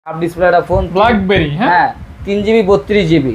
Up display একটা phone blackberry. হ্যাঁ 3GB 32GB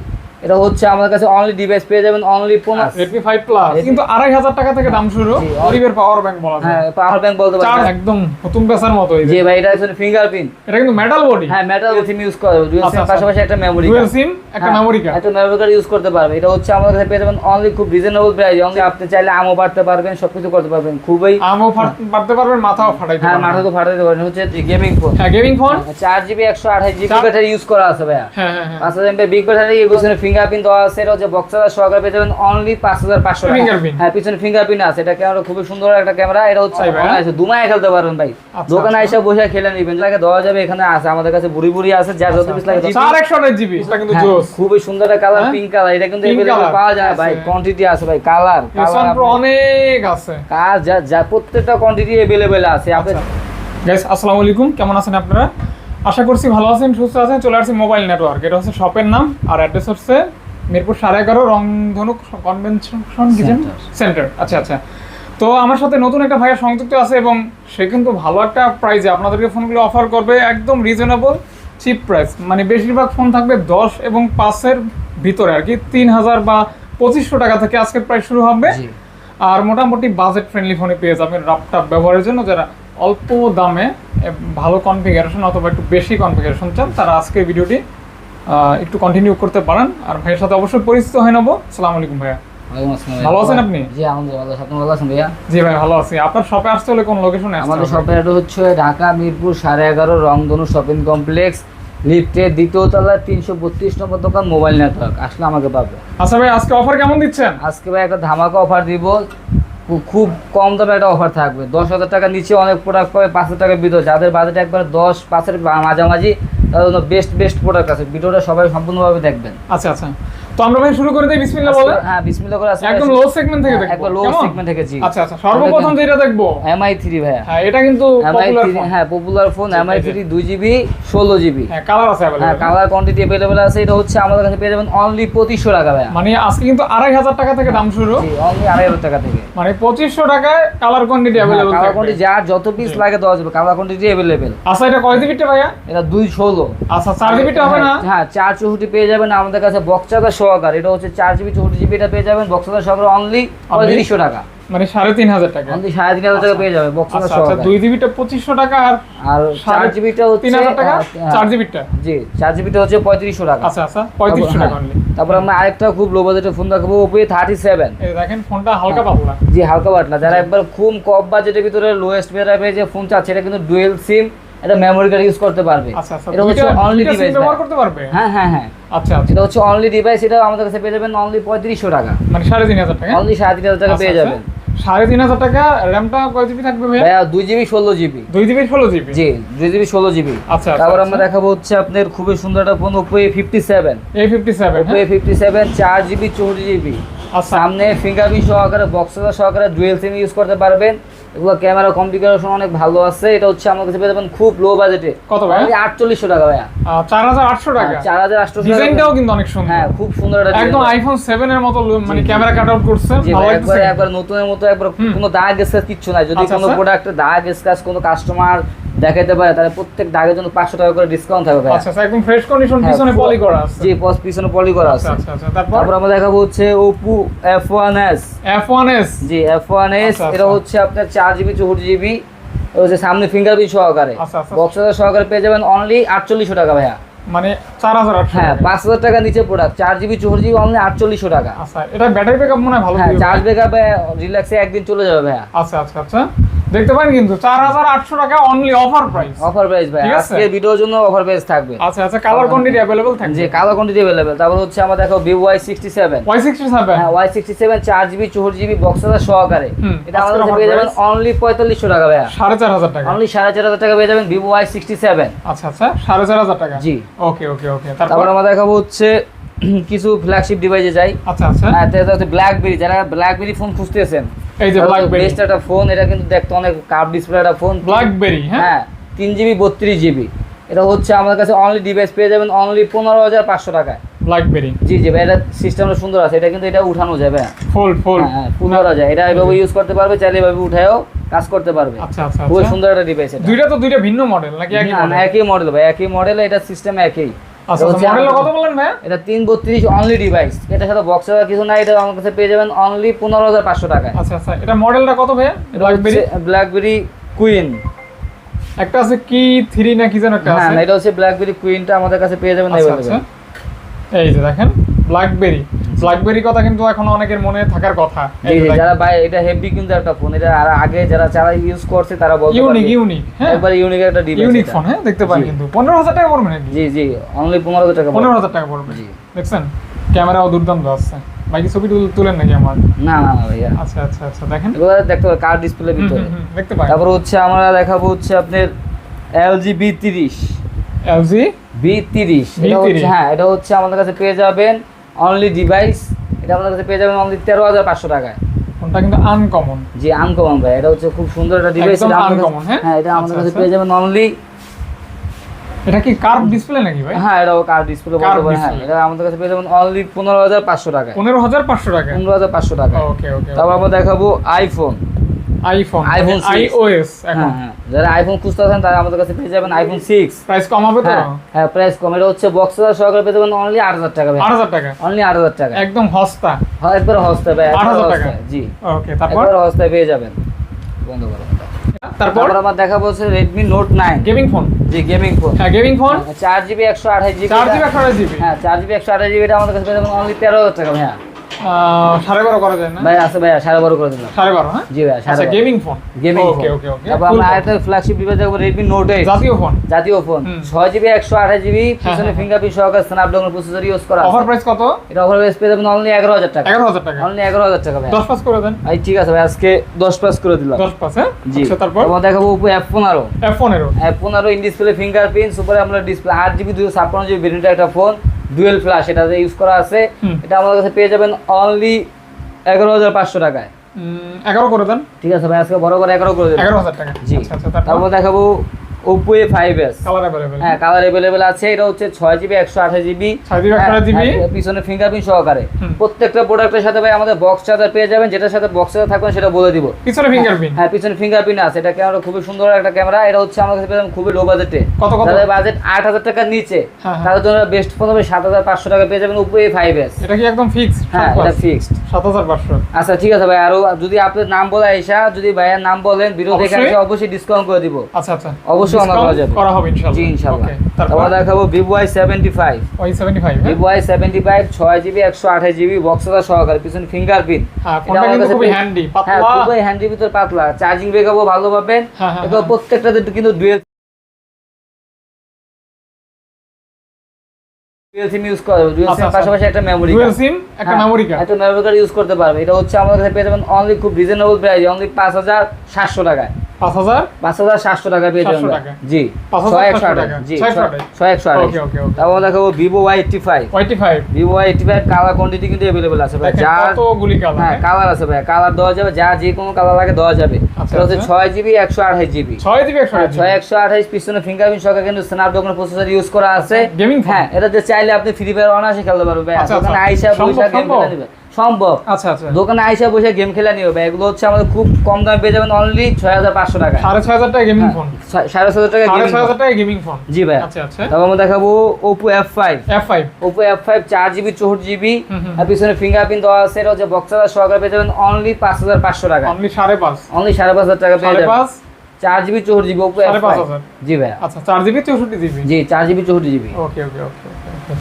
এটা হচ্ছে আমাদের কাছে অনলি ডিভাইস পেয়ে যাবেন অনলি 15 Redmi 5 Plus কিন্তু 2500 টাকা থেকে দাম শুরু। গরিবের পাওয়ার ব্যাংক বলা যায়। হ্যাঁ পাওয়ার ব্যাংক বলতে পারেন চার্জ একদম নতুন পেছার মতো এই যে ভাই এটা হচ্ছে ফিঙ্গারপ্রিন্ট এটা কিন্তু মেটাল বডি। হ্যাঁ মেটাল সিম ইউজ করে ডুয়াল সিম পাশাপাশি একটা মেমরি ডুয়াল সিম একটা মেমরি কার্ড একটা মেমরি কার্ড ইউজ করতে পারবে এটা হচ্ছে আমাদের কাছে পেয়ে যাবেন অনলি খুব রিজনেবল প্রাইসে অনলি আপনি চাইলে আমও বাড়তে পারবেন সবকিছু করতে পারবেন খুবই আমও পারতে পারবেন মাথাও ফাটাইতে হ্যাঁ পারবেন। মাথা তো ফাটাতে পারবেন হচ্ছে গেমিং ফোন হ্যাঁ gaming phone 4GB 128GB battery use করা আছে ভাইয়া হ্যাঁ হ্যাঁ হ্যাঁ 5000 mAh বিগ ব্যাটারি এর পিছনে ফিঙ্গারপ্রিন্ট দেওয়া আছে এটা হচ্ছে বক্স সহকারে পেয়ে যাবেন অনলি 5500 টাকা Fingerprint? হ্যাঁ পিছনে ফিঙ্গারপ্রিন্ট আছে এটা ক্যামেরা খুবই সুন্দর একটা ক্যামেরা এটা হচ্ছে তাই ভাই? দুমায় খেলতে পারবেন ভাই আচ্ছা, দোকানে আচ্ছা। এসে বসে খেলে নেবেন লাগে দেওয়া যাবে এখানে আছে আমাদের কাছে বুড়ি বুড়ি আছে যার যত পিস লাগে 4128 জিবি এটা কিন্তু হ্যাঁ, জোস। খুবই সুন্দর একটা কালার হ্যাঁ? পিঙ্ক কালার এটা কিন্তু Pink available color? পাওয়া যায় ভাই আছে। কোয়ান্টিটি আছে ভাই কালার S1 Pro অনেক আছে। কাজ যা প্রত্যেকটা কোয়ান্টিটি अवेलेबल আছে আপনি গাইস আসসালামু আলাইকুম, কেমন আছেন আপনারা? আশা করছি ভালো আছেন, সুস্থ আছেন। চলে আসছি মোবাইল নেটওয়ার্ক। এটা হচ্ছে শপের নাম আর অ্যাড্রেস হচ্ছে মিরপুর 11.5 রংধনু কনভেনশন কিচেন সেন্টার। আচ্ছা আচ্ছা, তো আমার সাথে নতুন একটা ভাইয়া সংযুক্ত আছে এবং সে কিন্তু ভালো একটা প্রাইসে আপনাদেরকে ফোনগুলো অফার করবে, একদম রিজনেবল চিপ প্রাইস। মানে বেশিরভাগ ফোন থাকবে 10 এবং 5-এর ভিতরে আর কি, 3000 বা 2500 টাকা থেকে আজকের প্রাইস শুরু হবে। জি আর মোটামুটি বাজেট ফ্রেন্ডলি ফোনে পেয়ে যাবেন ল্যাপটপ ব্যবহারের জন্য। যারা অল্প দামে ভালো কনফিগারেশন অথবা একটু বেশি কনফিগারেশন চান তারা আজকের ভিডিওটি একটু কন্টিনিউ করতে পারেন। আর ভাইয়ের সাথে অবশ্যই পরিচিত হয়ে নেবো। আসসালামু আলাইকুম ভাইয়া, ওয়ালাইকুম আসসালাম ভালো আছেন আপনি? জি আলহামদুলিল্লাহ ভালো আছি আপনি ভালো আছেন ভাইয়া জি ভাই ভালো আছি। আপনার শপে আসতে হলে কোন লোকেশনে আসতে আমাদের হবে? শপের অ্যাড্রেস হচ্ছে ঢাকা মিরপুর 11.5 রংধনু শপিং কমপ্লেক্স লিফটের দ্বিতীয় তলায় 332 নম্বর দোকান মোবাইল নেটওয়ার্ক আসলে আমাকে পাবে। আচ্ছা ভাই, আজকে অফার কেমন দিচ্ছেন? আজকে ভাই একটা ধামাকা অফার দিব, খুব কম দামে একটা অফার থাকবে। 10,000 টাকার নিচে অনেক প্রোডাক্ট পাবে, 5,000 টাকার ভিতরে। যাদের বাজেট একবার 10-5-এর মাঝামাঝি তাদের জন্য বেস্ট প্রোডাক্ট আছে। ভিডিওটা সবাই সম্পূর্ণভাবে দেখবেন। আচ্ছা আচ্ছা, তো আমরা ভাই শুরু করে দেই বিসমিল্লাহ বলে। হ্যাঁ বিসমিল্লাহ করে আসলে একদম লো সেগমেন্ট থেকে দেখব। একবার লো কেমন? সেগমেন্ট থেকে জি। আচ্ছা আচ্ছা, সর্বপ্রথম যেটা দেখব MI3 ভাইয়া। হ্যাঁ এটা কিন্তু পপুলার ফোন। হ্যাঁ popular phone MI3 2GB 16GB। হ্যাঁ কালার আছে अवेलेबल। হ্যাঁ কালার কোয়ান্টিটি अवेलेबल আছে। এটা হচ্ছে আমাদের কাছে পেয়ে যাবেন অনলি 2500 টাকা ভাইয়া। মানে আজকে কিন্তু 2500 টাকা থেকে দাম শুরু। জি অনলি 2500 টাকা থেকে। মানে 2500 টাকায় কালার কোয়ান্টিটি अवेलेबल কালার থাকবে। কোয়ান্টিটি যার যত পিস লাগে দেওয়া যাবে, কালার কোয়ান্টিটি अवेलेबल। আচ্ছা এটা কয় জিবিটা ভাইয়া? এটা 216। আচ্ছা 4 জিবিটা হবে না? হ্যাঁ 464 পেয়ে যাবেন আমাদের কাছে বক্সাদার সহকারে। এটা হচ্ছে 4GB 64GB এটা পেয়ে যাবেন বক্সাদার সহকারে অনলি 3500 টাকা। মানে 3500 টাকা। অনলি 3500 টাকা পেয়ে যাবে বক্সাদার আচ্ছা আচ্ছা, সহকারে। 2 জিবিটা 2500 টাকা আর 4GB টা হচ্ছে 3000 টাকা। 4 জিবিটা জি 4GB টা হচ্ছে 3500 টাকা। আচ্ছা আচ্ছা 3500 টাকা অনলি। তারপর আমরা আরেকটা খুব লো বাজেটের ফোন দেখাবো Oppo A37। এই দেখেন ফোনটা হালকা পাতলা। জি হালকা পাতলা, যারা একবার খুব কম বাজেটের ভিতরে লোয়েস্ট প্রাইসে যে ফোন চাচ্ছে এটা কিন্তু ডুয়েল সিম, এটা মেমরি কার্ড ইউজ করতে পারবে। আচ্ছা আচ্ছা, এটা হচ্ছে অনলি ডিভাইস ব্যবহার করতে পারবে। হ্যাঁ হ্যাঁ হ্যাঁ আচ্ছা আচ্ছা, এটা হচ্ছে অনলি ডিভাইস। এটা আমাদের কাছে পেয়ে যাবেন অনলি 3500 টাকা। মানে 3500 টাকা। অনলি 3500 টাকা পেয়ে যাবেন। 3500 টাকা। র‍্যামটা কয় জিবি থাকবে ভাইয়া? ভাইয়া 2GB 16GB। 2 GB 16 GB. জি 2GB 16GB। আচ্ছা তারপর আমরা দেখাবো হচ্ছে আপনার খুবই সুন্দর একটা phone Oppo A57। A57 Oppo A57 4GB 64GB। আচ্ছা সামনে ফিঙ্গারপ্রিন্ট সহকারে বক্সার সহকারে ডুয়েল সিম ইউজ করতে পারবেন। এগুলো ক্যামেরা কনফিগারেশন অনেক ভালো আছে। এটা হচ্ছে আমার কাছে পেয়ে যাবেন খুব লো বাজেটে। কত ভাই? 4800 টাকা ভাইয়া। 4800 টাকা। 4800 টাকা। ডিজাইনটাও কিন্তু অনেক সুন্দর। হ্যাঁ খুব সুন্দর একটা একদম design। আইফোন 7 এর মতো মানে জি, ক্যামেরা কাট আউট করছে। জি ভালো ভাই, লাগছে। একবার নতুনের মতো, একবার কোনো দাগ স্ক্র্যাচ কিচ্ছু নাই। যদি আচ্ছা, কোনো আচ্ছা। প্রোডাক্টে দাগ স্ক্র্যাচ কোনো কাস্টমার দেখাতে পারে তাহলে প্রত্যেক দাগের জন্য 500 টাকা করে ডিসকাউন্ট থাকবে ভাই। আচ্ছা আচ্ছা, একদম ফ্রেশ কন্ডিশন, হ্যাঁ, পিছনে পলি করা আছে। জি পিছনে পলি করা আছে। আচ্ছা আচ্ছা, তারপর তারপর আমরা দেখাবো হচ্ছে Oppo F1s। F1s। জি F1s আচ্ছা, এটা আচ্ছা। হচ্ছে আপনার 4GB 64GB। এটা হচ্ছে সামনে ফিঙ্গারপ্রিন্ট সহকারে আচ্ছা, আচ্ছা। বক্সার সহকারে পেয়ে যাবেন অনলি 4800 টাকা ভাইয়া। মানে 4800 হ্যাঁ টাকা। 5000 টাকা নিচে প্রোডাক্ট 4GB 64GB অনলি 4800 টাকা। আচ্ছা, এটা ব্যাটারি ব্যাকআপ মনে হয় ভালো হ্যাঁ দিবে। চার্জ ব্যাকআপে রিল্যাক্সে একদিন চলে যাবে ভাইয়া। আচ্ছা আচ্ছা আচ্ছা, দেখতে পারেন কিন্তু 4800 টাকা only offer price. Offer price ভাই, ঠিক আছে? আজকে ভিডিওর জন্য অফার প্রাইস থাকবে। আচ্ছা আচ্ছা, কালার কোয়ান্টিটি अवेलेबल থাকবে। জি কালার কোয়ান্টিটি अवेलेबल। তারপর হচ্ছে আমরা দেখো Vivo Y67। Y67। হ্যাঁ Y67 4GB 64GB বক্সার সহকারে। হুম, এটা আমাদের আজকের কাছে পেয়ে offer যাবেন price? অনলি 4500 টাকা ভাইয়া। 4500 টাকা। অনলি 4500 টাকা পেয়ে যাবেন Vivo Y67। আচ্ছা আচ্ছা, 4500 টাকা। জি ওকে ওকে ওকে, তারপর তারপর আমরা দেখাবো হচ্ছে কিছু ফ্ল্যাগশিপ ডিভাইসে যাই। আচ্ছা আচ্ছা, হ্যাঁ এটা হচ্ছে ব্ল্যাকবেরি। যারা ব্ল্যাকবেরি ফোন খুঁজতেছেন এই যে ব্ল্যাকবেরি। বেস্ট একটা ফোন। এটা কিন্তু দেখতে অনেক কার্ভ ডিসপ্লে একটা ফোন। ব্ল্যাকবেরি। হ্যাঁ হ্যাঁ 3GB 32GB। এটা হচ্ছে আমাদের কাছে অনলি ডিভাইস পেয়ে যাবেন অনলি 15500 টাকায়। ব্ল্যাকবেরি জি জি ভাই, এটা সিস্টেমটা সুন্দর আছে, এটা কিন্তু এটা উঠানো যাবে, ফোল্ড হ্যাঁ ফুল করা যায়, এটা এভাবে ইউজ করতে পারবে, চাইলে এভাবে উঠায়ও কাজ করতে পারবে। আচ্ছা আচ্ছা খুব আচ্ছা। সুন্দর একটা ডিভাইস এটা। দুইটা তো দুইটা ভিন্ন মডেল নাকি একই না, না, মডেল? একই মডেল ভাই, একই মডেল, এটা সিস্টেম একই। আচ্ছা এটা হচ্ছে মডেল আমাদের- কত বললেন ভাই? এটা 332 অনলি ডিভাইস, এটার সাথে বক্স ছাড়া কিছু নাই, এটা আমার কাছে পেয়ে যাবেন অনলি 15,500 টাকায়। আচ্ছা আচ্ছা, এটা মডেলটা কত ভাই? Blackberry blackberry queen. একটা আছে কি 3 না কি যেন একটা হ্যাঁ আছে। না, এটা হচ্ছে ব্ল্যাকবেরি কুইনটা আমাদের কাছে পেয়ে যাবেন আচ্ছা available। আচ্ছা, এই যে দেখেন ব্ল্যাকবেরি কথা কিন্তু এখন অনেকের মনে থাকার কথা। জি জি, যারা ভাই এটা হেভি কিন্তু একটা ফোন, এটা আর আগে যারা ইউজ করছে তারা বলতে পারবে ইউনিক হ্যাঁ, একবার ইউনিক একটা ডিভাইস, ইউনিক ফোন হ্যাঁ, দেখতে পারেন জি। কিন্তু 15,000 টাকা পড়বে নাকি? জি জি, অনলি 15,000 টাকা পড়বে। 15,000 টাকা পড়বে। জি। দেখছেন ক্যামেরাও দুর্দান্ত আছে। বাকি ছবি তুলেন নাকি আমার? না না না ভাইয়া, আচ্ছা আচ্ছা আচ্ছা, দেখেন এগুলো দেখতে হবে কার ডিসপ্লের ভিতরে। দেখতে পারেন। তারপর হচ্ছে আমরা দেখাবো হচ্ছে আপনার LG B30। LG B30 এটা হচ্ছে, হ্যাঁ এটা হচ্ছে আমাদের কাছে পেয়ে যাবেন অনলি ডিভাইস, এটা আমাদের কাছে পেয়ে যাবেন অনলি 13,500 টাকায়। ফোনটা কিন্তু আনকমন। জি আনকমন ভাই, এটা হচ্ছে খুব সুন্দর একটা ডিভাইস, একদম uncommon, হ্যাঁ? হ্যাঁ এটা আমাদের আচ্ছা, কাছে আচ্ছা। পেয়ে যাবেন অনলি, এটা কি কার্ভ ডিসপ্লে নাকি ভাই? হ্যাঁ এটাও কার ডিসপ্লে বলতে Curved পারেন, হ্যাঁ display। এটা আমাদের কাছে পেয়ে যাবেন অনলি 15,500 টাকায়। 15,500 টাকা। 15,500 টাকা। ওকে ওকে। তারপর আমরা দেখাবো আইফোন। আইফোন iPhone 6 iOS এখন হ্যাঁ, যারা আইফোন খুঁজতেছেন তারা আমাদের কাছে পেয়ে যাবেন আইফোন 6। প্রাইস কম হবে তো? হ্যাঁ প্রাইস কম, এটা হচ্ছে বক্স সহকারে পেয়ে যাবেন অনলি 8,000 টাকা ভাই, 8,000 টাকা। অনলি 8,000 টাকা, একদম সস্তা। হ্যাঁ একবার হস্তে ভাই, 8,000 টাকা। জি ওকে, তারপর একবার হস্তে পেয়ে যাবেন। বন্ধ করো। তারপর তারপর আমরা দেখাবো হচ্ছে Redmi Note 9। Gaming phone. জি গেমিং ফোন, হ্যাঁ gaming phone. 4GB 128GB, 4GB 128GB। হ্যাঁ 4GB 128GB, এটা আমাদের কাছে পেয়ে যাবেন অনলি 13,000 টাকা ভাইয়া। 12.5 করা যায় না? ভাই আছে ভাইয়া, 12.5 করে দিলাম। 12.5 হ্যাঁ। জি ভাইয়া, আচ্ছা 12.5 গেমিং ফোন। গেমিং ওকে ফোন। ওকে ওকে। তারপর আমরা আরেকটা ফ্ল্যাগশিপ ডিভাইস দেখবো Redmi Note 8, জাতীয় ফোন। জাতীয় ফোন, হুম। 6GB 128GB, পিছনে হ্যাঁ। ফিঙ্গারপ্রিন্ট সহকারে স্ন্যাপড্রাগন প্রসেসর ইউজ করা অফার আছে। প্রাইস কত? এটা অফার প্রাইস পেয়ে যাবেন অনলি 11,000 টাকা। 11,000 টাকা। অনলি 11,000 টাকা ভাই। 10 পাস করে দেন। ভাই ঠিক আছে ভাই, আজকে 10 পাস করে দিলাম। 10 পাস হ্যাঁ। জি। আচ্ছা তারপর আমরা দেখাবো Oppo F15। F15 F15 in display fingerprint, super AMOLED display, 8GB 256GB ভেরিয়েন্টের একটা ফোন, ডুয়েল ফ্ল্যাশ এটাতে ইউজ করা আছে। হুম। এটা আমাদের কাছে পেয়ে যাবেন অনলি 11,500 টাকায়। 11 করে দেন। ঠিক আছে ভাই, আজকে বড় করে 11 করে দেব। 11,000 টাকা। জি। আচ্ছা আচ্ছা, তারপর তারপর দেখাবো Oppo A5s। Colour available. হ্যাঁ কালার अवेलेबल আছে, এটা হচ্ছে 6GB 128GB, 6GB 128GB, পিছনে ফিঙ্গারপ্রিন্ট সহকারে। হুম। প্রত্যেকটা প্রোডাক্টের সাথে ভাই আমাদের বক্স চার্জার পেয়ে যাবেন, যেটার সাথে বক্স চার্জার থাকবে সেটা বলে দিব। পিছনে ফিঙ্গারপ্রিন্ট। হ্যাঁ পিছনে ফিঙ্গারপ্রিন্ট আছে, এটা ক্যামেরা খুবই সুন্দর একটা ক্যামেরা, এটা হচ্ছে আমাদের কাছে পেয়ে যাবেন খুবই লো বাজেটে। কত কত? যাদের বাজেট 8,000 টাকার নিচে, হ্যাঁ, হ্যাঁ। তাদের জন্য বেস্ট ফোন হবে 7,500 টাকা পেয়ে যাবেন Oppo A5s। এটা কি একদম ফিক্স? হ্যাঁ এটা ফিক্সড। 7,500। আচ্ছা ঠিক আছে ভাই, আরো যদি আপনার নাম বলা এসা, যদি ভাইয়ের নাম বলেন ভিডিও দেখে অবশ্যই। এসে অবশ্যই ডিসকাউন্ট করে দিব। আচ্ছা আচ্ছা, অবশ্যই আমরা করা যাবে। করা হবে ইনশাআল্লাহ। জি ইনশাআল্লাহ। ওকে, তারপর তারপর দেখাবো Vivo Y75। Y75 হ্যাঁ। Vivo Y75 6GB 128GB box charger সহকারে, পিছনে ফিঙ্গারপ্রিন্ট। হ্যাঁ, ফোনটা কিন্তু খুবই হ্যান্ডি, হ্যাঁ পাতলা। খুবই হ্যান্ডি, ভিতর পাতলা, চার্জিং ব্যাকআপও ভালো পাবেন। হ্যাঁ, হ্যাঁ, এটা হ্যাঁ। প্রত্যেকটাতে কিন্তু ডুয়েল সিম ইউজ করা যাবে, ডুয়েল আচ্ছা, সিম আচ্ছা। পাশাপাশি একটা মেমরি ডুয়াল সিম, একটা মেমরি কার্ড। একটা মেমরি কার্ড ইউজ করতে পারবে। এটা হচ্ছে আমাদের কাছে পেয়ে যাবেন অনলি খুব রিজনেবল প্রাইস, অনলি 5,700 টাকায়। 5,000 5,700 টাকা পেয়ে যাবেন 700 ভাই। টাকা। জি 5,700 6,128 টাকা। জি 6,128 6,128। ওকে ওকে ওকে। তারপর দেখাবো Vivo Y85। Y85 Vivo Y85 colour quantity কিন্তু अवेलेबल আছে ভাই, দেখেন যা কতগুলি কালার। হ্যাঁ কালার আছে ভাই, কালার দেওয়া যাবে, যা যে কোনো কালার লাগে দেওয়া যাবে। আচ্ছা, এটা হচ্ছে আচ্ছা। 6GB 128GB। 6GB 128GB। 6,128 পিছনে ফিঙ্গারপ্রিন্ট সহকারে কিন্তু স্ন্যাপড্রাগন প্রসেসর ইউজ করা আছে। Gaming phone. হ্যাঁ এটা যে চাইলে আপনি ফ্রি ফায়ার অনায়াসে খেলতে পারবেন ভাই, আচ্ছা, দোকানে আচ্ছা। আইসা সম্ভব, বসে গেম সম্ভব? খেলে নিবে, সম্ভব। আচ্ছা আচ্ছা, দোকানে আইসা বসে গেম খেলে নিবে ভাই, এগুলো হচ্ছে আমাদের খুব কম দামে পেয়ে যাবেন অনলি 6,500 টাকা। 6,500 টাকা গেমিং ফোন। 6,500 টাকা gaming phone। 6,500 টাকা গেমিং ফোন। জি ভাই। আচ্ছা আচ্ছা। তারপর আমরা দেখাবো Oppo F5। F5 Oppo F5 4GB 64GB, হুম, হুম। আর পিছনে ফিঙ্গারপ্রিন্ট দেওয়া আছে, এটা হচ্ছে বক্স চার্জার সহকারে পেয়ে যাবেন অনলি 5,500 টাকা। অনলি 5.5। অনলি 5,500 টাকা পেয়ে যাবেন। 5.5 4GB 64GB Oppo F5। 5,500 জি ভাই। আচ্ছা 4GB 64GB। জি 4GB 64GB। ওকে ওকে ওকে।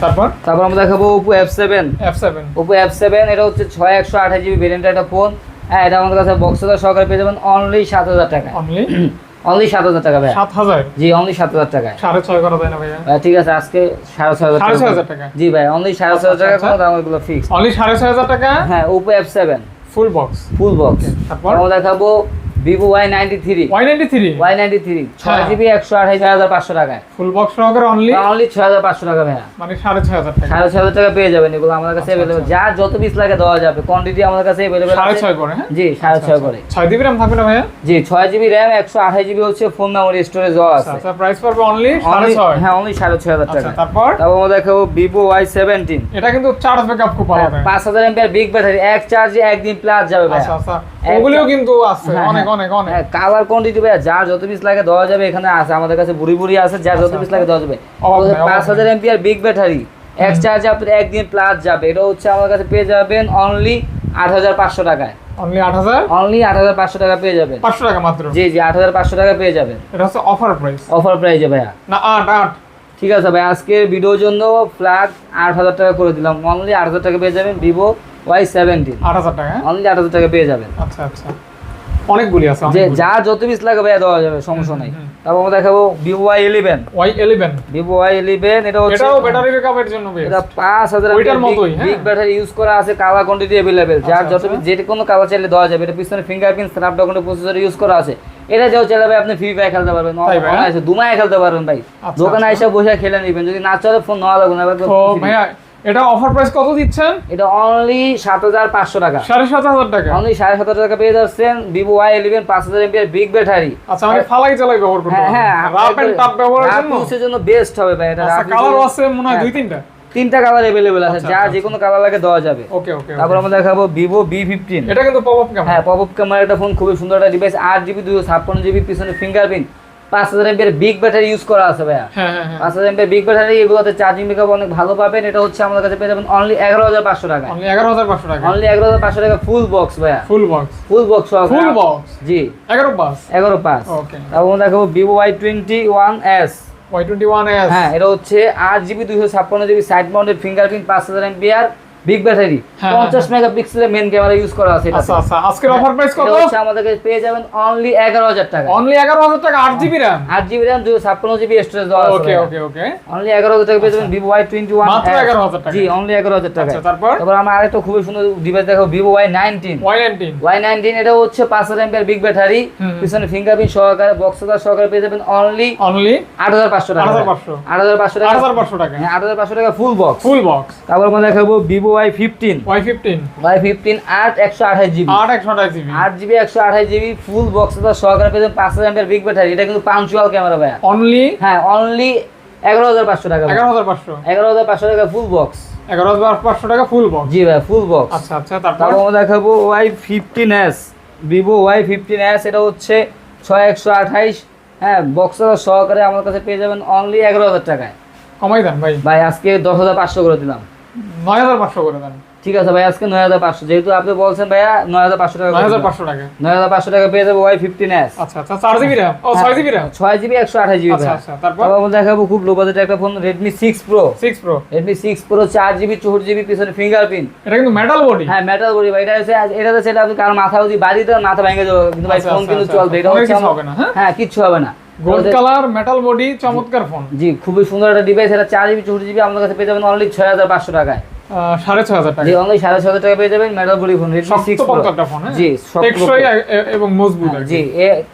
তারপর তারপর আমরা দেখাবো Oppo F7। F7 Oppo F7 এটা হচ্ছে 6,128GB ভেরিয়েন্টের একটা ফোন। হ্যাঁ এটা আমাদের কাছে বক্স চার্জার সহকারে পেয়ে যাবেন অনলি 7,000 টাকা। অনলি অনলি 7,000 টাকা ভাই। 7,000। জি অনলি 7,000 টাকায়। 6.5 করা যায় না ভাইয়া? ভাই ঠিক আছে, আজকে 6,500 টাকা। 6,500 টাকা। জি ভাই অনলি 6,500 টাকা, আচ্ছা, কোনো দাম এগুলো ফিক্স। অনলি 6,500 টাকা হ্যাঁ Oppo F7 full box. Full box. তারপর আমরা দেখাবো ভিভো Y93 Y93 ছয় জিবি 128,500 টাকায় ফুল বক্স সহকারে অনলি 6,500 টাকা ভাইয়া, মানে 6,500 টাকা। 6,500 টাকা পেয়ে যাবেন। এগুলো আমাদের কাছে অ্যাভেলেবল, যার যত পিস লাগে দেওয়া যাবে, কোয়ান্টিটি আমাদের কাছে অ্যাভেলেবল আছে। 6.5 করে হ্যাঁ জি 6.5 করে। 6 জিবি RAM থাকবে না ভাইয়া? জি 6 জিবি RAM 128 জিবি হচ্ছে ফোন মেমোরি স্টোরেজ দেওয়া আছে। আচ্ছা প্রাইস পড়বে অনলি 6.5। হ্যাঁ অনলি 6,500 টাকা। তারপর আমরা দেখাবো ভিভো Y17, এটা কিন্তু চার্জ ব্যাকআপ খুব ভালো দেয়। 5000 mAh বিগ ব্যাটারি, এক চার্জে একদিন প্লাস যাবে ভাই। আচ্ছা ওগুলোও কিন্তু আছে অনেক অনেক অনেক। কালার কোয়ান্টিটি ভাই যার যত পিস লাগে দেওয়া যাবে, এখানে আছে আমাদের কাছে বুড়ি বুড়ি আছে, যার যত পিস লাগে দেওয়া যাবে। 5000 mAh বিগ ব্যাটারি, এক চার্জে আপনি একদিন প্লাস যাবে। এটা হচ্ছে আমার কাছে পেয়ে যাবেন অনলি 8,500 টাকায়। অনলি 8,000, অনলি 8,500 টাকা পেয়ে যাবেন। 500 টাকা মাত্র। জি 8,500 টাকা পেয়ে যাবেন। এটা হচ্ছে অফার প্রাইস। অফার প্রাইসে ভাইয়া না 8 ঠিক আছে ভাই, আজকের ভিডিওর জন্য ফ্ল্যাট 8,000 টাকা করে দিলাম। অনলি 8,000 টাকা পেয়ে যাবেন ভিভো Y17, 8,000 টাকা। অনলি 8,000 টাকা পেয়ে যাবেন। আচ্ছা অনেকগুলি আছে, যে যার যত পিস লাগে ভাইয়া দেওয়া যাবে, সমস্যা নাই। তারপর আমরা দেখাবো ভিভো Y11। ভিভো Y11 এটা হচ্ছে, এটাও ব্যাটারি ব্যাকআপের জন্য বেস্ট। এটা 5000 ওইটার মতোই বিগ ব্যাটারি ইউজ করা আছে, কালার কোয়ান্টিটি अवेलेबल, যার যত পিস যে কোনো কালার চাইলে দেওয়া যাবে। এটা পিছনে ফিঙ্গারপ্রিন্ট স্ন্যাপড্রাগনের প্রসেসর ইউজ করা আছে। এটা যেও চাইলে ভাই আপনি ফ্রি ফায়ার খেলতে পারবেন, অনায়াসে দুমায় খেলতে পারবেন ভাই। দোকানে এসে বসে খেলে নেবেন, যদি না চলে ফোন নেওয়া লাগবে না। তো ভাইয়া এটা অফার প্রাইস কত দিচ্ছেন? এটা অনলি 7,500 টাকা। 7,500 টাকা। অনলি 7,500 টাকা পেয়ে যাচ্ছেন Vivo Y11 5000 mAh big battery. আচ্ছা মানে ফালাই চালাই ব্যবহার করতে পারবেন। হ্যাঁ রাফ এন্ড টাফ ব্যবহারের জন্য রাফ জন্য বেস্ট হবে ভাই। এটা কালার আছে মনে হয় 2-3টা। 3টা কালার अवेलेबल আছে, যা যে কোনো কালার লাগে দেওয়া যাবে। ওকে তারপর আমরা দেখাবো ভিভো B15। এটা কিন্তু পপআপ ক্যামেরা। হ্যাঁ পপআপ ক্যামেরা, একটা ফোন খুবই সুন্দর একটা ডিভাইস। 8GB 256GB পিছনে fingerprint, 5000 mAh big battery use করা আছে ভাইয়া। হ্যাঁ 5000 mAh বিগ ব্যাটারি, এগুলোতে চার্জিং ব্যাকআপ অনেক ভালো পাবেন। এটা হচ্ছে আমাদের কাছে পেয়ে যাবেন অনলি 11,500 টাকা। অনলি 11,500 টাকা। অনলি 11,500 টাকা ফুল বক্স ভাইয়া। ফুল বক্স ফুল বক্স জি 11,500। ওকে। তারপর আমরা দেখাবো ভিভো Y21s। Y21s হ্যাঁ এটা হচ্ছে 8GB 256GB side mounted fingerprint, 5000 mAh big battery, 50 মেগাপিক্সেলের মেইন ক্যামেরা ইউজ করা আছে। আচ্ছা আজকের অফার প্রাইস কত? এটা হচ্ছে আমাদের কাছে পেয়ে যাবেন অনলি 11,000 টাকা। অনলি 11,000 টাকা 8GB RAM। 8GB RAM 256GB storage দেওয়া আছে। ওকে অনলি 11,000 টাকা পেয়ে যাবেন ভিভো Y21 মাত্র 11,000 টাকা। জি অনলি 11,000 টাকা। আচ্ছা তারপর আমরা আরেকটা খুবই সুন্দর ডিভাইস দেখাবো ভিভো Y19। এটা হচ্ছে 5000 mAh বিগ ব্যাটারি, পিছনে ফিঙ্গারপ্রিন্ট সহকারে বক্সদার সহকারে পেয়ে যাবেন অনলি 8,500 টাকা। 8,500 টাকা। 8,500 টাকা। হ্যাঁ 8,500 টাকা ফুল বক্স। তারপর আমরা দেখাবো Vivo Y15 8 128GB 8GB 128GB ফুল বক্সদার সহকারে পেয়ে যাবেন 5000 mAh বিগ ব্যাটারি। এটা কিন্তু পাঞ্চুয়াল ক্যামেরা ভাইয়া। অনলি 11,500 টাকা। 11,500 টাকা ফুল বক্স। 11,500 টাকা ফুল বক্স। জি ভাই ফুল বক্স। আচ্ছা তারপর আমরা দেখাবো Y15s। ভিভো Y15s এটা হচ্ছে 6128, হ্যাঁ বক্সদার সহকারে আমার কাছে পেয়ে যাবেন অনলি 11,000 টাকায়। কমাই দেন ভাই আজকে 10,500 করে দিলাম। 9,500 করে দেন। ঠিক আছে ভাই, আজকে 9,500, যেহেতু আপনি বলছেন ভাইয়া 9,500 টাকা। 9,500 টাকা পেয়ে যাবো Y15s। আচ্ছা 4GB RAM ও 6GB RAM 6GB 128GB। আচ্ছা তারপর আমরা দেখাবো খুব লো বাজেটের একটা phone Redmi 6 Pro। Redmi 6 Pro 4GB 64GB পিছনে ফিঙ্গারপ্রিন্ট। এটা কিন্তু মেটাল বডি। হ্যাঁ মেটাল বডি ভাই। এটাতে সেটা আপনি কার মাথা যদি বাড়ি দেন মাথা ভেঙে যাবে, কিন্তু ভাই ফোন কিন্তু চলবে। এটা হচ্ছে হবে না। হ্যাঁ কিচ্ছু হবে না। গোল্ড কালার মেটাল বডি চমৎকার ফোন। জি খুবই সুন্দর একটা ডিভাইস। এটা 4GB 64GB আমাদের কাছে পেয়ে যাবেন অনলি 6,500 টাকায়। 6,500 টাকা। জি অনলি 6,500 টাকা পেয়ে যাবেন metal body phone Redmi 6 Pro একটা ফোন। জি টেকসই এবং মজবুত। জি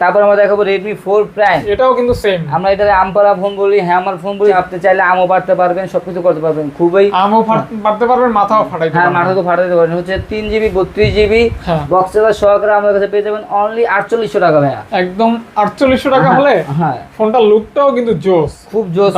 তারপর আমরা দেখাবো Redmi 4 Prime। এটাও কিন্তু সেম। আমরা এটাকে আমপারা ফোন বলি, হ্যামার ফোন বলি। আপনি চাইলে আমও পারতে পারবেন, সবকিছু করতে পারবেন। খুবই আমও পারতে পারবেন, মাথাও ফাটাইতে পারবেন। হ্যাঁ মাথা তো ফাটাইতে পারবেন। হচ্ছে 3GB 32GB বক্স চার্জার সহকারে আমাদের কাছে পেয়ে যাবেন অনলি 4,800 টাকা ভাইয়া। একদম 4,800 টাকা হলে হ্যাঁ ফোনটার লুকটাও কিন্তু জোস, খুব জোস।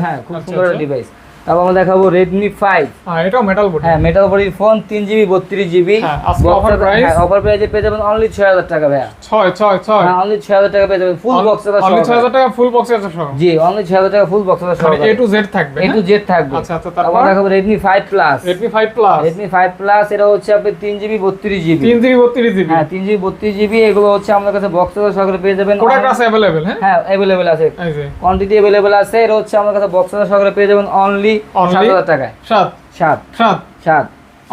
হ্যাঁ খুব সুন্দর একটা ডিভাইস। তারপর আমরা দেখাবো Redmi 5। এটাও মেটাল বডি। হ্যাঁ মেটাল বডির ফোন 3GB 32GB। আজকে অফার প্রাইস। অফার প্রাইসে পেয়ে যাবেন অনলি 6,000 টাকা ভাইয়া। 6 হ্যাঁ অনলি 6,000 টাকা পেয়ে যাবেন ফুল বক্স চার্জার সহ। অনলি 6,000 টাকা ফুল বক্স চার্জার সহ। জি অনলি 6,000 টাকা ফুল বক্স চার্জার সহ। A to Z থাকবে। A to Z থাকবে। আচ্ছা তারপর আমরা দেখাবো Redmi 5 Plus। Redmi 5 Plus এটা হচ্ছে আপনি 3GB 32GB। 3GB 32GB। হ্যাঁ 3GB 32GB এগুলো হচ্ছে আমাদের কাছে বক্স চার্জার সহকারে পেয়ে যাবেন। প্রোডাক্ট আছে अवेलेबल। হ্যাঁ अवेलेबल আছে, কোয়ান্টিটি अवेलेबल আছে। এটা হচ্ছে আমাদের কাছে বক্স চার্জার সহকারে পেয়ে যাবেন অনলি 7,000 টাকায়। 7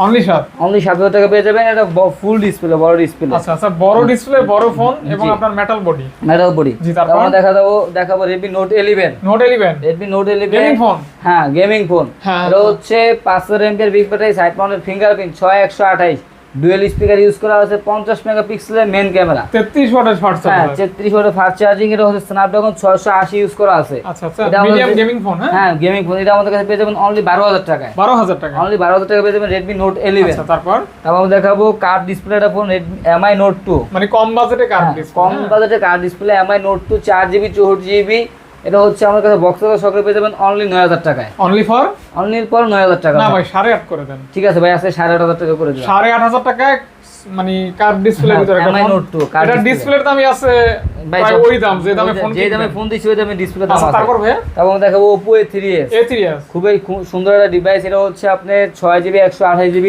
অনলি 7,000 টাকা পেয়ে যাবেন। এটা ফুল ডিসপ্লে, বড় ডিসপ্লে। আচ্ছা বড় ডিসপ্লে, বড় ফোন এবং আপনার মেটাল বডি। জি তারপর আমরা দেখাবো Redmi Note 11। Redmi Note 11 gaming phone. হ্যাঁ গেমিং ফোন। এটা হচ্ছে 500 mAh big battery, side mounted fingerprint, 6128 dual speaker use করা আছে, 50 মেগাপিক্সেলের মেইন ক্যামেরা, 33 ওয়াটের ফাস্ট হ্যাঁ চার্জার। 33 ওয়াটের ফাস্ট চার্জিং। এটা হচ্ছে স্ন্যাপড্রাগন 680 ইউজ করা আছে। আচ্ছা আচ্ছা, এটা আমাদের- মিডিয়াম গেমিং ফোন। হ্যাঁ গেমিং ফোন। এটা আমাদের কাছে পেয়ে যাবেন অনলি 12,000 টাকায়। 12,000 টাকা। অনলি 12,000 টাকা পেয়ে যাবেন রেডমি নোট 11। আচ্ছা, তারপর আমরা দেখাবো কার্ড ডিসপ্লে একটা ফোন রেডমি এমআই নোট 2। মানে কম বাজেটে কার্ড ডিসপ্লে। কম বাজেটে card display MI note 2 4GB 64GB। এটা হচ্ছে আমার কাছে বক্স সহকারে পেয়ে যাবেন অনলি 9,000 টাকায়। অনলি ফর, অনলি পর 9,000 টাকা। না ভাই 8.5 করে দেন। ঠিক আছে ভাই, আজকে 8,500 টাকা করে দিলাম। 8.5 টাকায় মানে কার্ড ডিসপ্লের ভিতরে একটা এমআই ফোন। নোট 2 কার্ড এটা ডিসপ্লের দামই আছে প্রায় ওই দাম যে দামে ফোন যে দামে ফোন দিছি ওই দামে ডিসপ্লে দাম আচ্ছা, আছে। তারপর ভাই তারপর আমরা দেখাবো Oppo A3s। A3s খুব সুন্দর একটা ডিভাইস। এটা হচ্ছে আপনার 6GB 128GB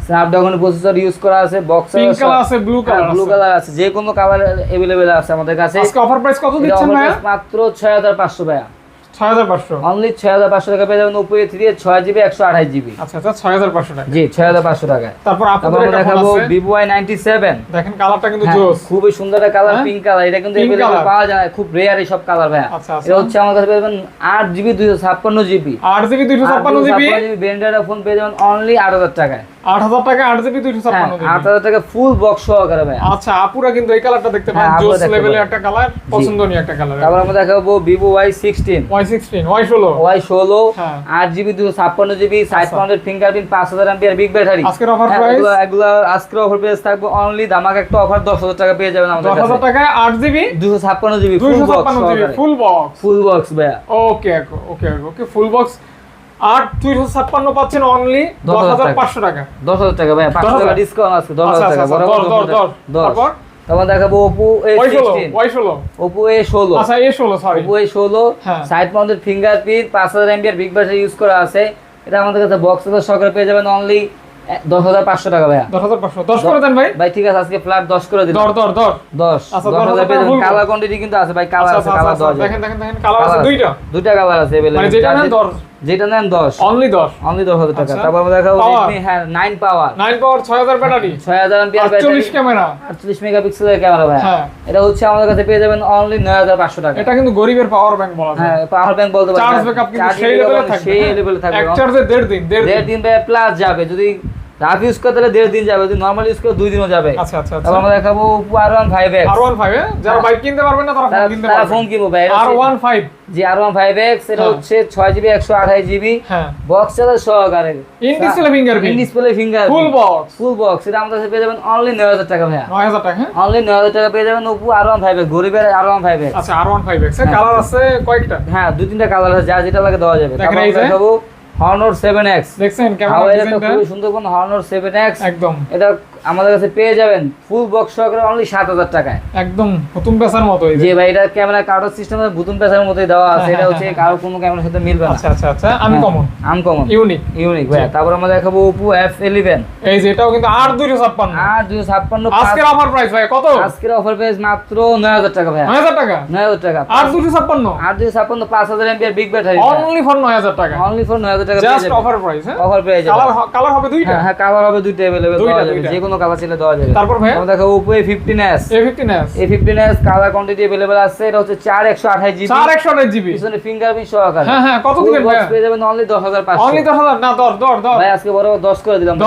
Snapdragon processor use করা আছে। বক্স পিঙ্ক কালার আছে, ব্লু কালার আছে। ব্লু কালার আছে, যে কোনো কালার अवेलेबल আছে আমাদের কাছে। আজকে অফার প্রাইস কত এটা দিচ্ছেন offer ভাই? price মাত্র 6,500 ভাইয়া। 6,500। অনলি 6,500 টাকা পেয়ে যাবেন Oppo A3s 6GB 128GB। আচ্ছা আচ্ছা, 6,500 টাকা। জি 6,500 টাকায়। তারপর তারপর আপনাদের আমরা একটা ফোন দেখাবো আছে, Vivo Y97। দেখেন কালারটা কিন্তু হ্যাঁ, জোস। খুবই সুন্দর একটা কালার, হ্যাঁ? Pink colour. এটা কিন্তু Pink available color। পাওয়া যায় না, খুব রেয়ার এই সব কালার ভাইয়া। আচ্ছা, আচ্ছা। এটা হচ্ছে আমার কাছে পেয়ে যাবেন 8GB 256GB। 8GB 256GB। Branded phone পেয়ে যাবেন অনলি 8,000 টাকায়। 8,000 টাকা 8GB 256GB। 8,000 টাকা ফুল বক্স সহকারে ভাইয়া। আচ্ছা, আপুরা কিন্তু এই কালারটা দেখতে পান, হ্যাঁ, আপুরা জোস দেখতে লেভেলের পারেন। একটা কালার, পছন্দনীয় একটা কালার। তারপর আমরা দেখাবো Vivo Y16। Y16 Y16 Y16 হ্যাঁ। 8GB 256GB সাইড আচ্ছা। Mounted fingerprint 5000 mAh big battery. আজকের offer price? এগুলা আজকের অফার প্রাইস থাকবে অনলি ধামাকা একটা অফার 10,000 টাকা পেয়ে যাবেন আমাদের 10,000 কাছে। টাকায় 8GB 256GB full box 256GB full box. Full box ভাইয়া। ওকে ওকে ওকে, ফুল বক্স 8,256 পাচ্ছেন অনলি 10,500 টাকা। 10,000 টাকা ভাইয়া, 500 টাকা 10,000 ডিসকাউন্ট আছে। আচ্ছা 10,000 আচ্ছা, টাকা বড় দর দর দর। তারপর তারপর দেখাবো Oppo Y16 A16। Y16 Oppo A16। আচ্ছা A16 সরি। Oppo A16 হ্যাঁ। Side mounted fingerprint 5000 mAh big battery use করা আছে। এটা আমাদের কাছে বক্স সহকারে পেয়ে যাবেন অনলি 10,500 টাকা ভাইয়া। 10,500 10 করে দেন ভাই। ভাই ঠিক আছে, আজকে ফ্ল্যাট 10 করে দিলাম। দর দর দর 10 আচ্ছা, 10,000 পেয়ে যাবেন। ফুল কালার কোয়ান্টিটি কিন্তু আছে ভাই, কালার আচ্ছা আছে, কালার আচ্ছা, দেওয়া যাবে। দেখেন দেখেন দেখেন কালার আছে দুইটা। দুইটা কালার আছে মানে अवेलेबल। যেটা নেন 10, যেটা নেন 10 অনলি 10। অনলি 10,000 টাকা। আচ্ছা। তারপর আমরা দেখাবো Power? Redmi হ্যাঁ 9 পাওয়ার 9 পাওয়ার 6000 ব্যাটারি 6000 mAh ব্যাটারি 48 ক্যামেরা। 48 মেগাপিক্সেলের ক্যামেরা ভাই। হ্যাঁ। এটা হচ্ছে আমাদের কাছে পেয়ে যাবেন অনলি 9,500 টাকা। এটা কিন্তু গরিবের পাওয়ার ব্যাংক বলা যায়। হ্যাঁ পাওয়ার ব্যাংক বলতে পারেন। চার্জ ব্যাকআপ কিন্তু Charging সেই লেভেলে backup থাকবে। সেই লেভেলে থাকবে। এক চার্জে 1.5 দিন 1.5 দেড় দিন। দিন প্লাস যাবে। যদি রাফ ইউজ করতে হলে 1.5 দিন যাবে, যদি নরমাল ইউজ করে 2 দিনও যাবে। আচ্ছা আচ্ছা তারপর আচ্ছা। আমরা দেখাবো Oppo R15X। R15 যারা বাইক কিনতে পারবেন না তারা ফোন কিনতে তারা পারবেন। ফোন কিনবো ভাই। R15 জি R15X এটা হ্যাঁ। হচ্ছে 6GB 128GB হ্যাঁ। বক্স চার্জার সহকারে। In display fingerprint. In display finger full box full box. এটা আমাদের কাছে পেয়ে যাবেন অনলি 9,000 টাকা ভাইয়া। 9000 টাকা। হ্যাঁ। অনলি 9,000 টাকা পেয়ে যাবেন Oppo R15X গরিবের R15X। আচ্ছা R15X এর কালার আছে কয়েকটা। হ্যাঁ 2-3টা কালার আছে, যার যেটা লাগে দেওয়া যাবে। দেখেন তারপর এই যে। আমরা দেখাবো Honor 7X। দেখছেন ক্যামেরা হাওয়াইয়ের একটা ডিজাইনটা খুবই সুন্দর কোন Honor 7X। একদম এটা আমাদের কাছে পেয়ে যাবেন ফুল বক্স সহকারে অনলি 7,000 টাকায়। একদম নতুন পেছার মতো এই যে। জি ভাই, এটা ক্যামেরা কার্ডের সিস্টেমে বুতুম পেছার মতোই দেওয়া আছে। হ্যাঁ, এটা হ্যাঁ, হচ্ছে হ্যাঁ। কারো কোনো ক্যামেরার সাথে মিলবে না। আচ্ছা আচ্ছা আচ্ছা, আনকমন আনকমন ইউনিক। ইউনিক ভাই। জি। তারপর আমরা দেখাবো Oppo F11। এই যে এটাও কিন্তু 8256। আর 256 আজকের অফার প্রাইস ভাই কত? আজকের অফার প্রাইস মাত্র 9,000 টাকা ভাই। 9000 টাকা। 9,000 টাকা। 8256 আর 256 5000 mAh big battery. Only for 9000 টাকা। অনলি ফর 9,000 টাকা পেয়ে জাস্ট যাবেন। Offer price. হ্যাঁ। অফার পেয়ে যাবেন। কালার হবে দুইটা। হ্যাঁ কালার হবে দুইটা अवेलेबल দুইটা, দেওয়া যাবে। দুইটা। যে কোনো কালার ছিল দেওয়া যাবে। তারপর ভাই আমরা দেখাবো Oppo A15s। A15s A15s colour quantity available আছে। এটা হচ্ছে 4 128GB 4128GB। পিছনে ফিঙ্গারপ্রিন্ট সহকারে। হ্যাঁ হ্যাঁ, কত দিবেন ভাই? পেয়ে যাবেন অনলি 10,500। অনলি 10,000 না, দর দর দর। ভাই আজকে বড় 10 করে দিলাম।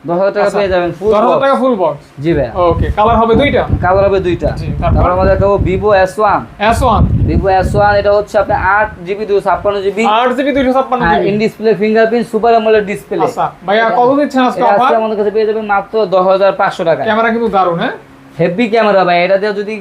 10,000 টাকা আচ্ছা, পেয়ে যাবেন ফুল 10,000 টাকা ফুল বক্স। জি ভাই। ওকে, কালার হবে দুইটা। কালার হবে দুইটা। জি, তারপর? তারপর আমরা দেখাবো Vivo S1। S1 Vivo S1 এটা হচ্ছে আপনার 8GB 256GB 8GB 256GB। In display fingerprint super AMOLED display. আচ্ছা ভাইয়া কত দিচ্ছেন আজকে এটা অফার? আজকে আমাদের কাছে পেয়ে যাবেন মাত্র 10,500 টাকা। ক্যামেরা কিন্তু দারুণ। হ্যাঁ। হেভি ক্যামেরা ভাই। এটা দিয়ে যদি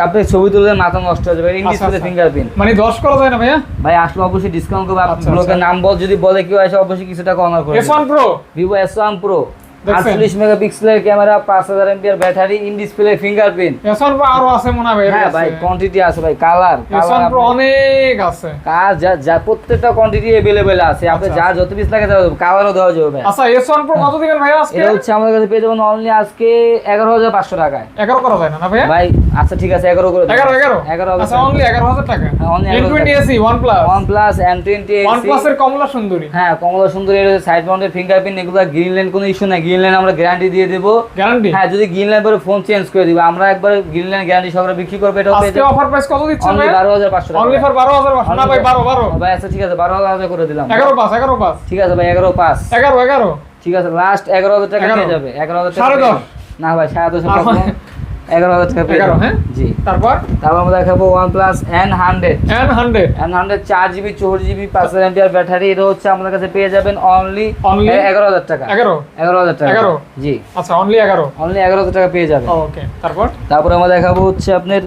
আপনি ছবি তুললে মাথা নষ্ট হয়ে যাবে। ইন আচ্ছা, ডিসপ্লে আচ্ছা। ফিঙ্গারপ্রিন্ট। মানে 10 করা যায় না ভাইয়া? ভাই আসলে অবশ্যই ডিসকাউন্ট করবে। আচ্ছা, আপনার আচ্ছা। নাম বল যদি বলে কেউ আসে অবশ্যই কিছু টাকা অনার করবে। S1 Pro Vivo S1 Pro দেখছেন? 48 মেগাপিক্সেলের camera 5000 mAh battery in display fingerprint. S1 Pro আরো আছে মনে হয়। হ্যাঁ ভাই কোয়ান্টিটি আছে ভাই। কালার S1 Pro অনেক আছে। কাজ যা প্রত্যেকটা কোয়ান্টিটি अवेलेबल আছে। আপনি আচ্ছা, যা যত পিস লাগে কালারও দেওয়া যাবে ভাই। আচ্ছা S1 Pro কত দিবেন ভাই আজকে? এটা হচ্ছে আমাদের কাছে পেয়ে যাবেন অনলি আজকে 11,500 টাকায়। 11 করা যায় না ভাইয়া? ভাই আচ্ছা ঠিক আছে 11 করে দিন। 11 আচ্ছা, অনলি 11,000 টাকা। হ্যাঁ, only 11,000 N20 AC OnePlus OnePlus N20 AC OnePlus এর কমলা সুন্দরী। হ্যাঁ কমলা সুন্দরী। এর সাইড মাউন্টেড ফিঙ্গারপ্রিন্ট এগুলো গ্রিন লাইন কোনো ইস্যু নাই। গ্রিন লাইন আমরা গ্যারান্টি দিয়ে দেব। গ্যারান্টি? হ্যাঁ যদি গ্রিন লাইন পরে ফোন চেঞ্জ করে দিব আমরা একবার গ্রিন লাইন গ্যারান্টি সহকারে বিক্রি করব। এটা আজকে অফার প্রাইস কত দিচ্ছেন অনলি ভাই? 12,500 টাকা। অনলি ফর 12,500 না ভাই 12 ভাই আচ্ছা ঠিক আছে 12,000 করে দিলাম। 11 5 11 5। ঠিক আছে ভাই 11 5। 11 11 ঠিক আছে, লাস্ট 11,000 টাকা 11,000 পেয়ে যাবে। 11,000 টাকা সাড়ে পেয়ে 10 যাবে। না ভাই 10,500 টাকা আমার- কম, 11,000 টাকা পেয়ে 11, যাবে। হ্যাঁ? জি। তারপর তারপর আমরা দেখাবো OnePlus N100 N100 N100 4GB 64GB 5000 mAh battery. এটা হচ্ছে আমাদের কাছে পেয়ে যাবেন অনলি Only 11,000 টাকা। 11 11,000 টাকা। 11? জি, আচ্ছা অনলি 11। অনলি 11,000 টাকা পেয়ে যাবেন। ওকে তারপর তারপরে আমরা দেখাবো হচ্ছে আপনার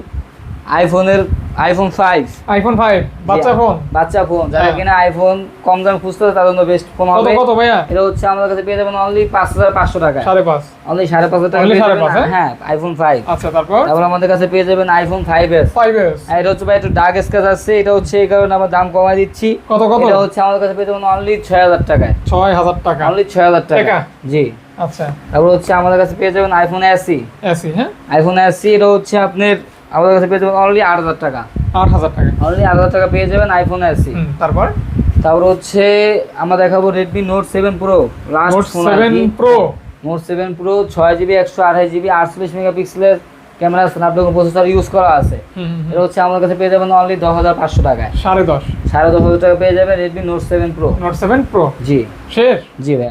iPhone 5। আইফোন 5 বাচ্চা ফোন বাচ্চা ফোন, যারা হ্যাঁ। কিনা আইফোন কম দাম খুঁজতেছে তাদের জন্য বেস্ট ফোন কত হবে। কত ভাইয়া? এটা হচ্ছে আমাদের কাছে পেয়ে যাবেন অনলি 5,500 টাকা। 5.5। অনলি 5,500 টাকা Only পেয়ে 5,500, যাবেন। হ্যাঁ, iPhone 5। আচ্ছা তারপর তারপর আমাদের কাছে পেয়ে যাবেন iPhone 5s। 5s আর এটা হচ্ছে ভাই একটু ডার্ক স্কেচ আছে, এটা হচ্ছে এই কারণে আমরা দাম কমাই দিচ্ছি। কত কত? এটা হচ্ছে আমাদের কাছে পেয়ে যাবেন অনলি 6,000 টাকায়। 6,000 টাকা। অনলি 6,000 টাকা। টাকা? জি। আচ্ছা তারপর হচ্ছে আমাদের কাছে পেয়ে যাবেন iPhone SE। এসি, হ্যাঁ iPhone SE এটা হচ্ছে আপনার আমাদের কাছে পেয়ে যাবেন অনলি 8,000 টাকা। 8,000 টাকা। অনলি 8,000 টাকা পেয়ে যাবেন iPhone SE। তারপর তারপর হচ্ছে আমরা দেখাবো Redmi Note 7 Pro last Note phone 7 Pro Note 7 Pro 6GB 128GB 48 মেগাপিক্সেলের ক্যামেরা স্ন্যাপড্রাগন প্রসেসর ইউজ করা আছে। এটা হচ্ছে আমাদের কাছে পেয়ে যাবেন অনলি 10,500 টাকায়। 10.5 10,500 টাকা পেয়ে যাবেন Redmi Note 7 Pro। Note 7 Pro জি শেষ। জি ভাই।